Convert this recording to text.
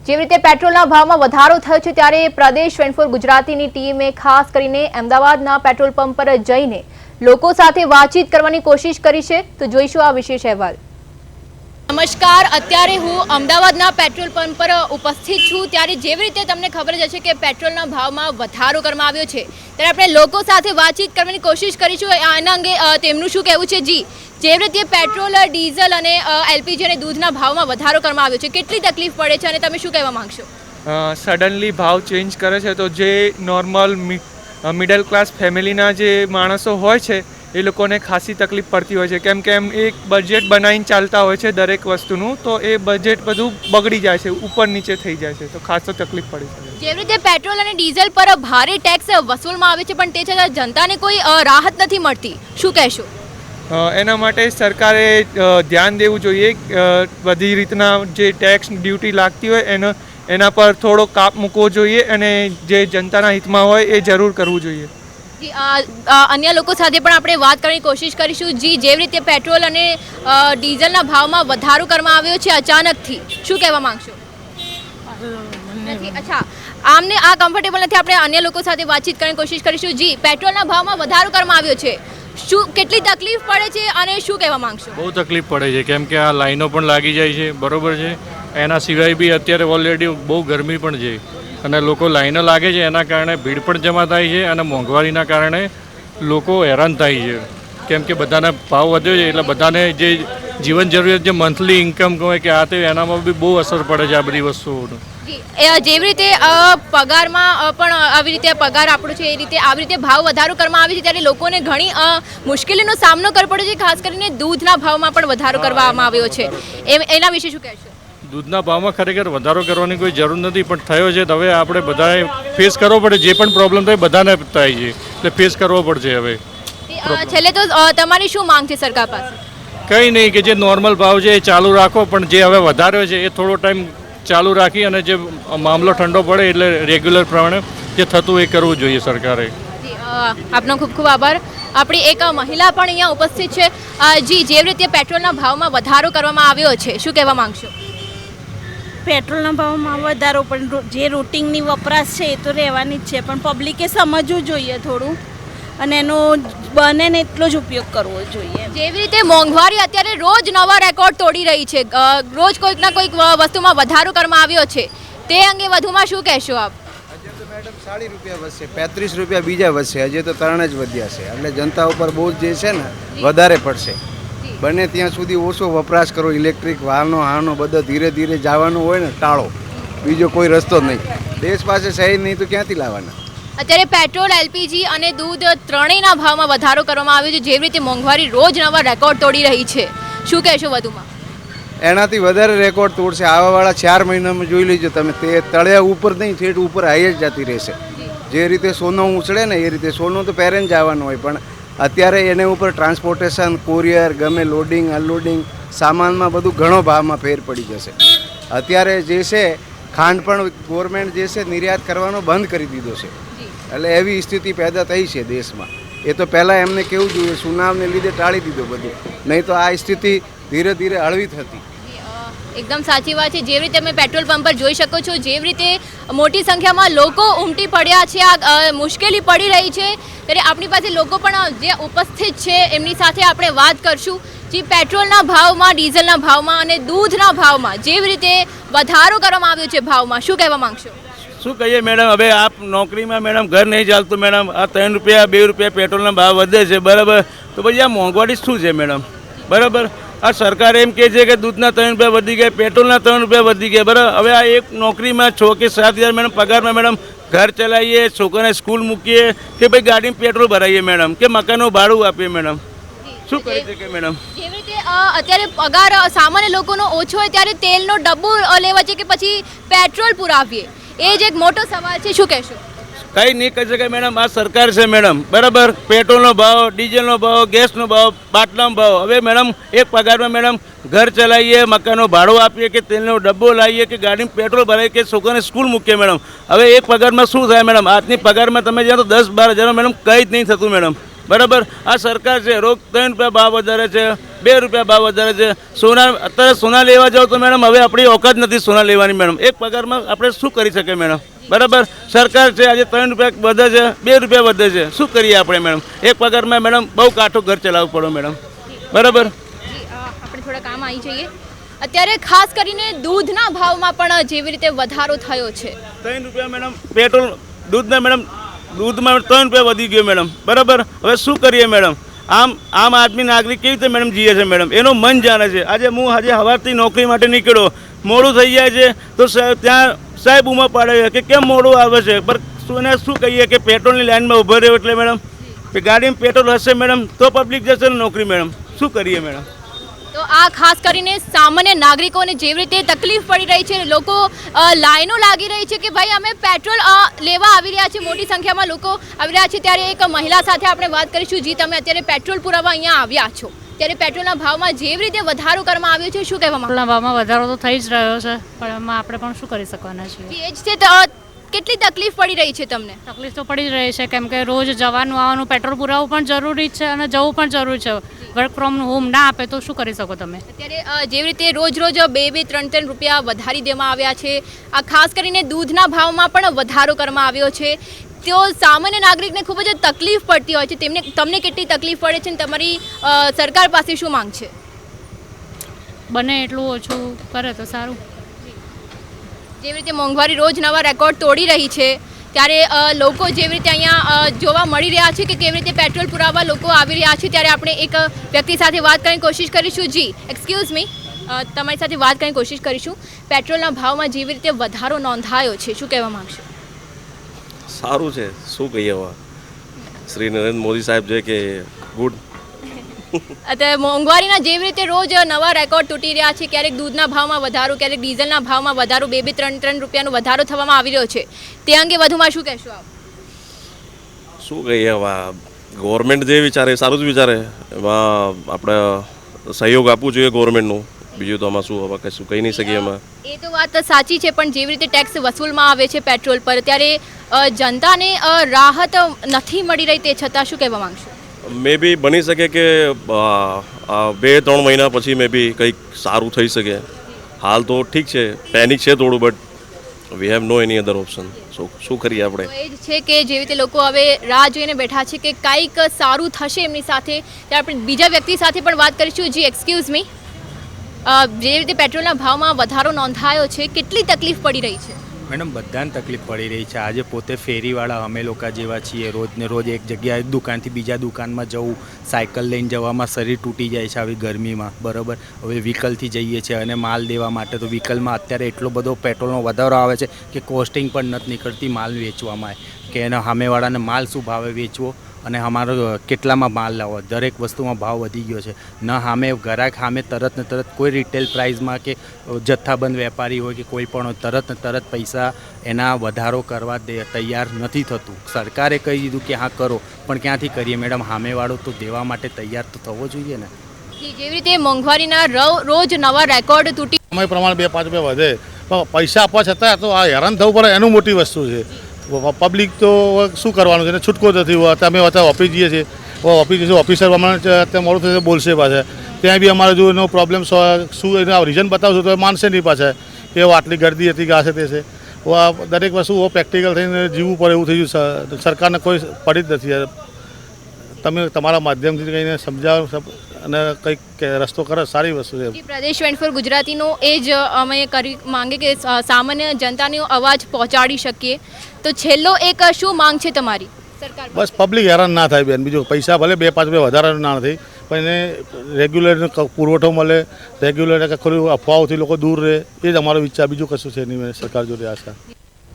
જેવી રીતે પેટ્રોલના ભાવમાં વધારો થયો છે ત્યારે પ્રદેશ 24 ગુજરાતીની ટીમે ખાસ કરીને અમદાવાદના પેટ્રોલ પંપ પર જઈને લોકો સાથે વાતચીત કરવાની કોશિશ કરી છે, તો જોઈશું આ વિશેષ અહેવાલ। નમસ્કાર, અત્યારે હું અમદાવાદના પેટ્રોલ પંપ પર ઉપસ્થિત છું। ત્યારે જેવી રીતે તમને ખબર જ હશે કે પેટ્રોલના ભાવમાં વધારો કરવામાં આવ્યો છે, ત્યારે આપણે લોકો સાથે વાતચીત કરવાની કોશિશ કરીશું। આના અંગે તેમનું શું કહેવું છે। જી, જેવી રીતે પેટ્રોલ, ડીઝલ અને એલપીજી અને દૂધના ભાવમાં વધારો કરવામાં આવ્યો છે, કેટલી તકલીફ પડે છે અને તમે શું કહેવા માંગશો? સડનલી ભાવ ચેન્જ કરે છે તો જે નોર્મલ મિડલ ક્લાસ ફેમિલીના જે માણસો હોય છે એ લોકોને ખાસી તકલીફ પડતી હોય છે, કેમ કે એમ એક બજેટ બનાવીને ચાલતા હોય છે દરેક વસ્તુનું, તો એ બજેટ બધું બગડી જાય છે, ઉપર નીચે થઈ જાય છે, તો ખાસ તો તકલીફ પડી છે। જેવી રીતે પેટ્રોલ અને ડીઝલ પર ભારે ટેક્સ વસૂલવામાં આવે છે, પણ તે છતાં જનતાને કોઈ રાહત નથી મળતી, શું કહેશો? એના માટે સરકારે ધ્યાન દેવું જોઈએ। બધી રીતના જે ટેક્સ ડ્યુટી લાગતી હોય એના પર થોડો કાપ મૂકવો જોઈએ અને જે જનતાના હિતમાં હોય એ જરૂર કરવું જોઈએ। અન્ય લોકો સાથે પણ આપણે વાત કરવાની કોશિશ કરીશું। જી, જેવી રીતે પેટ્રોલ અને ડીઝલના ભાવમાં વધારો કરવામાં આવ્યો છે અચાનકથી, શું કહેવા માંગશો? અચ્છા, આમને આ કમ્ફર્ટેબલ નથી, આપણે અન્ય લોકો સાથે વાતચીત કરવાની કોશિશ કરીશું। જી, પેટ્રોલના ભાવમાં વધારો કરવામાં આવ્યો છે, શું કેટલી તકલીફ પડે છે અને શું કહેવા માંગશો? બહુ તકલીફ પડે છે, કેમ કે આ લાઈનો પણ લાગી જાય છે, બરોબર છે। એના સિવાય બી અત્યારે ઓલરેડી બહુ ગરમી પણ છે અને લોકો લાઈનો લાગે છે, એના કારણે ભીડ પણ જમા થાય છે અને મોંઘવારીના કારણે લોકો હેરાન થાય છે, કેમ કે બધાના ભાવ વધ્યો છે એટલે બધાને જે જીવન જરૂરિયાત જે મંથલી ઇન્કમ હોય કે આ તે એનામાં બી બહુ અસર પડે છે આ બધી વસ્તુઓનો। જેવી રીતે પગારમાં પણ આવી રીતે પગાર આપણો છે એ રીતે આવી રીતે ભાવ વધારો કરવામાં આવે છે, ત્યારે લોકોને ઘણી મુશ્કેલીનો સામનો કરવો પડે છે, ખાસ કરીને દૂધના ભાવમાં પણ વધારો કરવામાં આવ્યો છે, એના વિશે શું કહેશો? દૂધના ભાવમાં ખરેખર વધારો કરવાની કોઈ જરૂર નથી, પણ થયો છે તો હવે આપણે બધાએ ફેસ કરવો પડે, જે પણ પ્રોબ્લેમ થાય બધાને થાય છે એટલે ફેસ કરવો પડશે હવે। છેલ્લે તો તમારી શું માંગ છે સરકાર પાસે? કંઈ નહીં, કે જે નોર્મલ ભાવ છે એ ચાલુ રાખો, પણ જે હવે વધાર્યો છે એ થોડો ટાઈમ ચાલુ રાખી અને જે મામલો ઠંડો પડે એટલે રેગ્યુલર પ્રમાણે જે થતું એ કરવું જોઈએ સરકારે। આપનો ખૂબ ખૂબ આભાર। આપણી એક મહિલા પણ અહીંયા ઉપસ્થિત છે। જી, જેવી રીતે પેટ્રોલના ભાવમાં વધારો કરવામાં આવ્યો છે, શું કહેવા માંગશો? પેટ્રોલના ભાવમાં વધારો, પણ જે રૂટિનની વપરાશ છે એ તો રહેવાની જ છે, પણ પબ્લિકે સમજવું જોઈએ થોડું અને એનો બને ને એટલો જ ઉપયોગ કરવો જોઈએ। જેવી રીતે મોંઘવારી અત્યારે રોજ નવા રેકોર્ડ તોડી રહી છે, રોજ કોઈક ના કોઈક વસ્તુમાં વધારો કરવામાં આવ્યો છે, તે અંગે વધુમાં શું કહેશો આપ? આજે તો મેડમ 40 રૂપિયા વધશે, 35 રૂપિયા બીજા વધશે, હજી તો 3 જ વધ્યા છે, એટલે જનતા ઉપર બોજ જે છે ને વધારે પડશે। બને ત્યાં સુધી ઓછો વપરાશ કરો, ઇલેક્ટ્રિક વાહનો બધો ધીરે ધીરે જવાનું હોય ને ટાળો, બીજો કોઈ રસ્તો નહીં। દેશ પાસે સહી નહીં તો ક્યાંથી લાવવાના? અત્યારે પેટ્રોલ, એલપીજી અને દૂધ ત્રણેયના ભાવમાં વધારો કરવામાં આવ્યો છે, જેવી રીતે મોંઘવારી રોજ નવા રેકોર્ડ તોડી રહી છે, શું કહેશો વધુમાં? એનાથી વધારે રેકોર્ડ તોડશે આવાવાળા 4 મહિનામાં, જોઈ લેજો તમે, તે તળિયા ઉપર નહીં ઠેઠ ઉપર હાઈ જ જતી રહેશે। જે રીતે સોનું ઉછળે ને એ રીતે સોનું તો પહેરીને જવાનું હોય, પણ અત્યારે એને ઉપર ટ્રાન્સપોર્ટેશન, કોરિયર, ગમે લોડિંગ અનલોડિંગ સામાનમાં બધું ઘણો ભાવમાં ફેર પડી જશે। અત્યારે જે છે ખાંડ પણ ગવર્મેન્ટ જે છે નિર્યાત કરવાનો બંધ કરી દીધો છે, એટલે એવી સ્થિતિ પેદા થઈ છે દેશમાં। એ તો પહેલાં એમને કેવું જોઈએ, સુનામને લીધે ટાળી દીધો બધું, નહીં તો આ સ્થિતિ ધીરે ધીરે હળવી થતી। એકદમ સાચી વાત છે। જેવી રીતે તમે પેટ્રોલ પંપ પર જોઈ શકો છો, જેવી રીતે મોટી સંખ્યામાં લોકો ઉમટી પડ્યા છે, આ મુશ્કેલી પડી રહી છે, ત્યારે આપણી પાસે લોકો પણ જે ઉપસ્થિત છે એમની સાથે આપણે વાત કરશું। જે પેટ્રોલના ભાવમાં, ડીઝલના ભાવમાં અને દૂધના ભાવમાં જેવી રીતે વધારો કરવામાં આવ્યો છે ભાવમાં, શું કહેવા માંગશો? શું કહીએ મેડમ, હવે આપ નોકરીમાં મેડમ ઘર નહીં ચાલતું મેડમ, આ 3 રૂપિયા 2 રૂપિયા પેટ્રોલના ભાવ વધે છે, બરાબર, તો પછી આ મોંઘવારી શું છે મેડમ? બરાબર, આ સરકાર એમ કહે છે કે દૂધના 3 રૂપિયા વધી ગયા, પેટ્રોલના 3 રૂપિયા વધી ગયા, બરાબર, હવે આ એક નોકરીમાં 6 કે 7 હજાર મેડમ પગારમાં મેડમ ઘર ચલાવીએ, છોકરાને સ્કૂલ મૂકીએ કે ભાઈ ગાડીમાં પેટ્રોલ ભરાઈએ મેડમ, કે મકાનનું ભાડું આપીએ મેડમ, શું કરી શકે મેડમ? જેવી રીતે અત્યારે પગાર સામાન્ય લોકોનો ઓછો હોય ત્યારે તેલનો ડબ્બો લેવા છે કે પછી પેટ્રોલ પુરાવીએ, એ જ એક મોટો સવાલ છે, શું કહેશો? કંઈ નહીં કહી શકાય મેડમ, આ સરકાર છે મેડમ, બરાબર, પેટ્રોલનો ભાવ, ડીઝલનો ભાવ, ગેસનો ભાવ, બાટલાનો ભાવ, હવે મેડમ એક પગારમાં મેડમ ઘર ચલાવીએ, મકાનનો ભાડું આપીએ કે તેલનો ડબ્બો લાવીએ કે ગાડીમાં પેટ્રોલ ભરાઈએ કે છોકરાને સ્કૂલ મૂકીએ મેડમ, હવે એક પગારમાં શું થાય મેડમ? આજની પગારમાં તમે જ્યાં તો 10-12 હજાર મેડમ કંઈ જ નહીં થતું મેડમ। બરાબર. આ સરકાર છે રોજ 3 રૂપિયા ભાવ વધારે છે, 2 રૂપિયા ભાવ વધારે છે. સોના અત્યારે સોના લેવા જાઓ તો મેડમ હવે આપણી ઓકાત નથી સોના લેવાની મેડમ. એક પગારમાં આપણે શું કરી શકીએ મેડમ? બરાબર. સરકાર છે આજે 3 રૂપિયા વધે છે, 2 રૂપિયા વધે છે, શું કરીએ આપણે મેડમ? એક પગારમાં મેડમ બહુ કાઠું ઘર ચલાવવું પડે મેડમ. બરાબર. આપણે થોડા કામ આવી જઈએ. અત્યારે ખાસ કરીને દૂધના ભાવમાં પણ જેવી રીતે વધારો થયો છે. 3 રૂપિયા મેડમ પેટ્રોલ દૂધના મેડમ દૂધમાં 3 રૂપિયા વધી ગયો મેડમ. બરાબર. હવે શું કરીએ મેડમ? આમ આદમી નાગરિક કેવી રીતે મેડમ જીએ છે મેડમ? એનું મન જાણે છે. આજે હું સવારથી નોકરી માટે નીકળ્યો, મોડું થઈ જાય છે તો ત્યાં સાહેબ ઉમા પાડે છે કે કેમ મોડું આવે છે. પણ શું કહીએ કે પેટ્રોલની લાઈનમાં ઊભો રહ્યો એટલે મેડમ ગાડીમાં પેટ્રોલ હશે મેડમ તો પબ્લિક જશે ને નોકરી મેડમ. શું કરીએ મેડમ? તો આ ખાસ કરીને સામાન્ય નાગરિકોને જેવી રીતે તકલીફ પડી રહી છે, લોકો લાઈનો લાગી રહી છે કે ભાઈ અમે પેટ્રોલ લેવા આવી રહ્યા છીએ, મોટી સંખ્યામાં લોકો આવી રહ્યા છે. ત્યારે એક મહિલા સાથે આપણે વાત કરીશું. જી, તમે અત્યારે પેટ્રોલ પુરાવા અહીંયા આવ્યા છો, ત્યારે પેટ્રોલના ભાવમાં જેવી રીતે વધારો કરવામાં આવ્યો છે, શું કહેવા માંગો? પેટ્રોલના ભાવમાં વધારો તો થઈ જ રહ્યો છે, પણ એમાં આપણે પણ શું કરી શકવાના છીએ? એ જ છે. કેટલી તકલીફ પડી રહી છે તમને? તકલીફ તો પડી જ રહી છે, કેમ કે રોજ જવાનું આવવાનું પેટ્રોલ પુરાવવું પણ જરૂરી છે અને જવું પણ જરૂરી છે. વર્ક ફ્રોમ હોમ ના આપે તો શું કરી શકો તમે? અત્યારે જેવી રીતે રોજ 2-3 રૂપિયા વધારી દેવામાં આવ્યા છે. આ ખાસ કરીને દૂધના ભાવમાં પણ વધારો કરવામાં આવ્યો છે. તો સામાન્ય નાગરિકને ખૂબ જ તકલીફ પડતી હોય છે. તમને કેટલી તકલીફ પડે છે અને તમારી સરકાર પાસે શું માંગ છે? બને એટલું ઓછું કરે તો સારું. જેવી રીતે મોંઘવારી રોજ નવા રેકોર્ડ તોડી રહી છે, ત્યારે લોકો જેવી રીતે અહીંયા જોવા મળી રહ્યા છે કે કેવી રીતે પેટ્રોલ પુરાવા લોકો આવી રહ્યા છે. ત્યારે આપણે એક વ્યક્તિ સાથે વાત કરવાની કોશિશ કરીશું. જી, એક્સક્યુઝ મી, તમારી સાથે વાત કરવાની કોશિશ કરીશું. પેટ્રોલના ભાવમાં જેવી રીતે વધારો નોંધાયો છે, શું કહેવા માંગશો? સારું છે, શું કહીએ હવે. શ્રી નરેન્દ્ર મોદી સાહેબ છે કે ગુડ. અત્યારે મોંઘવારીના જેવી રીતે રોજ નવા રેકોર્ડ તૂટી રહ્યા છે. ક્યારેક દૂધના ભાવમાં વધારો, ક્યારેક ડીઝલના ભાવમાં વધારો, 2-3 રૂપિયાનો વધારો થવામાં આવી રહ્યો છે. તે અંગે વધુમાં શું કહેશો આપ? શું કહીએ હવે, ગવર્મેન્ટ જે વિચારે સારું જ વિચારે. એમાં આપણે સહયોગ આપવું જોઈએ ગવર્મેન્ટનું. બીજું તો આમાં શું હવે કશું કહી નહીં શકીએ એમાં. એ તો વાત સાચી છે, પણ જેવી રીતે ટેક્સ વસૂલમાં આવે છે પેટ્રોલ પર, ત્યારે જનતાને રાહત નથી મળી રહી. તે છતાં શું કહેવા માંગશો? મે બી બની શકે કે 2-3 મહિના પછી મે બી કંઈક સારું થઈ શકે. હાલ તો ઠીક છે, પેનિક છે થોડું, but we have no any other option. શું કરીએ આપણે? એ જ છે કે જેવી રીતે લોકો હવે રાહ જોઈને બેઠા છે કે કંઈક સારું થશે એમની સાથે. ત્યારે આપણે બીજા વ્યક્તિ સાથે પણ વાત કરીશું. જી, એક્સક્યુઝ મી, જેવી રીતે પેટ્રોલના ભાવમાં વધારો નોંધાયો છે, કેટલી તકલીફ પડી રહી છે? મેડમ બધાને તકલીફ પડી રહી છે. આજે પોતે ફેરીવાળા અમે લોકો જેવા છીએ, રોજને રોજ એક જગ્યાએ દુકાનથી બીજા દુકાનમાં જવું, સાયકલ લઈને જવામાં શરીર તૂટી જાય છે આવી ગરમીમાં. બરાબર. હવે વ્હીકલથી જઈએ છીએ અને માલ દેવા માટે તો વ્હીકલમાં અત્યારે એટલો બધો પેટ્રોલનો વધારો આવે છે કે કોસ્ટિંગ પણ નથી નીકળતી માલ વેચવામાં, કે એના સામેવાળાને માલ શું ભાવે વેચવો અને અમારો કેટલામાં માલ લાવો. દરેક વસ્તુમાં ભાવ વધી ગયો છે. ન સામે ગ્રાહક સામે તરત ને તરત કોઈ રિટેલ પ્રાઇસમાં કે જથ્થાબંધ વેપારી હોય કે કોઈ પણ હોય, તરત ને તરત પૈસા એના વધારો કરવા તૈયાર નથી થતું. સરકારે કહી દીધું કે હા કરો, પણ ક્યાંથી કરીએ મેડમ? સામેવાળો તો દેવા માટે તૈયાર તો થવો જોઈએ ને. જેવી રીતે મોંઘવારીના રોજ નવા રેકોર્ડ તૂટી સમય પ્રમાણે 2-5 રૂપિયા વધે, પણ પૈસા આપવા છતાં તો આ હેરાન થવું પડે, એનું મોટી વસ્તુ છે. પબ્લિક તો શું કરવાનું છે, એને છૂટકો નથી હોતા. અમે અત્યારે ઓફિસ જઈએ છીએ, ઓફિસ જઈશું, ઓફિસર અમારે અત્યારે મોડું થશે બોલશે પાછા. ત્યાં બી અમારે જો એનો પ્રોબ્લેમ શું એના રીઝન બતાવશું તો એ માનશે નહીં પાછા કે આટલી ગરદી હતી કે આ છે તે છે. દરેક વસ્તુ પ્રેક્ટિકલ થઈને જીવવું પડે એવું થઈ ગયું. સરકારને કોઈ પડી જ નથી. તમે તમારા માધ્યમથી કહીને સમજાવો અને કંઈક રસ્તો કરે, સારી વસ્તુ છે. પ્રદેશ 24 ગુજરાતીનો એ જ અમે કરી માંગે કે સામાન્ય જનતાનો અવાજ પહોંચાડી શકીએ. તો છેલ્લો એક શું માંગ છે તમારી સરકાર? બસ પબ્લિક હેરાન ના થાય બેન. બીજું પૈસા ભલે 2-5 રૂપિયા વધારાનું ના નથી, પણ એને રેગ્યુલર પુરવઠો મળે, રેગ્યુલર ખરું અફવાઓથી લોકો દૂર રહે, એ જ અમારો વિચાર. બીજું કશું છે નહીં સરકાર જોડે આશા.